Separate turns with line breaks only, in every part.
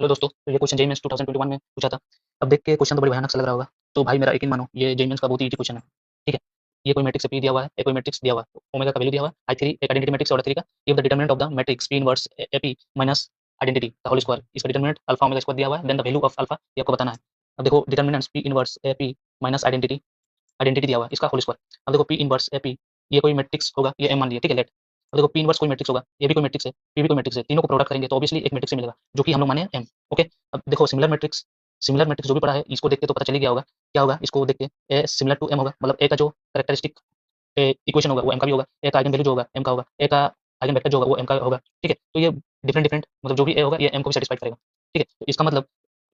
Hello दोस्तों, तो ये क्वेश्चन जेईई मेंस 2021 में पूछा था। अब देख के क्वेश्चन तो बड़ी भयानक सा लग रहा होगा। तो भाई मेरा यकीन मानो, ये जेईई मेंस का बहुत ही इजी क्वेश्चन है। ठीक है। ये कोई मैट्रिक्स पी दिया हुआ है, एक कोई मैट्रिक्स दिया हुआ है, ओमेगा का वैल्यू दिया हुआ है, आई थ्री एक आइडेंटिटी मैट्रिक्स ऑर्डर थ्री का। Give the determinant of the matrix P inverse AP minus identity का होल स्क्वायर। इसका डिटरमिनेंट अल्फा ओमेगा स्क्वायर दिया हुआ है, then the value of alpha ये आपको बताना है। अब देखो determinants P inverse AP minus identity identity दिया हुआ है, इसका होल स्क्वायर। अब देखो पी इनवर्स एपी ये कोई मैट्रिक्स होगा, ये एम मान लिया, ठीक है लेट। अब देखो पी इनवर्स कोई मैट्रिक्स होगा, ये भी कोई मैट्रिक्स है, पी भी कोई मैट्रिक्स है, तीनों को प्रोडक्ट करेंगे तो ऑब्वियसली एक मैट्रिक्स से मिलेगा, जो कि हम लोग माने एम। ओके। अब देखो सिमिलर मैट्रिक्स जो भी पढ़ा है इसको देख के तो पता चल ही गया होगा क्या होगा। इसको देख के ए सिमिलर टू एम होगा, मतलब ए का जो कैरेक्टरिस्टिक इक्वेशन होगा वो एम का भी होगा, ए का आइगन वैल्यू जो होगा एम का होगा, ए का आइगन वेक्टर जो होगा वो एम का होगा। ठीक है, तो ये डिफरेंट डिफरेंट मतलब जो भी ए होगा ये एम को भी सेटिस्फाई करेगा। ठीक है, तो इसका मतलब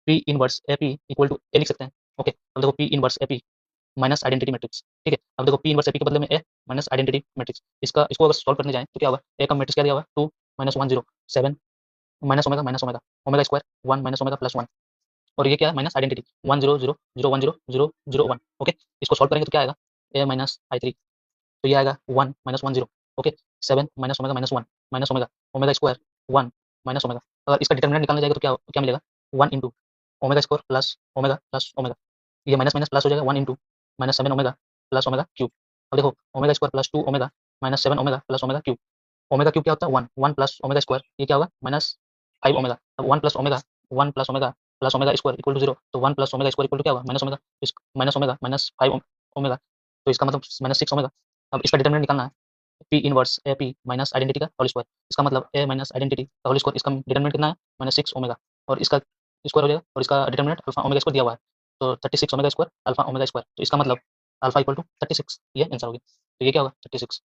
P inverse A P equal to A लिख सकते हैं। ओके, अब देखो P inverse A P minus identity matrix. ठीक है, अब देखो पी इनवर्स एपी के बदले में ए माइनस आइडेंटिटी मैट्रिक्स, इसको अगर सॉल्व करने जाए तो क्या होगा। ए का मैट्रिक्स क्या दिया हुआ है, 2 minus 1 0 7 minus omega omega square 1 minus omega plus 1, और ये क्या है माइनस आइडेंटिटी 1 0 0 0 1 0 0 0 1। ओके, इसको सॉल्व करेंगे तो क्या आएगा, ए माइनस आई थ्री, तो ये आएगा 1 minus 1 0। Okay, 7 minus omega minus 1 minus omega omega square 1 minus omega. अगर इसका डिटरमिनेंट निकालने जाएगा तो क्या क्या मिलेगा, 1 into omega square plus omega, ये माइनस माइनस प्लस हो जाएगा 1 into minus 7 omega plus omega cube. अब देखो omega square plus 2 omega minus 7 omega plus omega cube. Omega cube क्या होता है 1 1 प्लस ओमेगा स्क्वायर, ये क्या होगा माइनस 5 ओमेगा। अब 1 plus omega square equal to 0, तो 1 plus omega square equal to क्या होगा minus omega, minus omega minus 5 omega, तो इसका मतलब माइनस 6 ओमेगा। अब इसका डिटरमिनेंट निकालना है, P inverse A P minus identity का होल स्क्वायर, इसका मतलब ए माइनस आइडेंटिटी का होल स्क्वायर, इसका डिटरमिनेंट कितना है माइनस 6 ओमेगा, और इसका स्क्वायर हो जाएगा, और इसका डिटरमिनेंट अल्फा ओमेगा स्क्वायर दिया हुआ है, तो 36 omega square alpha omega square, तो इसका मतलब अल्फा इक्वल टू 36, ये आंसर हो गया। तो ये क्या होगा 36।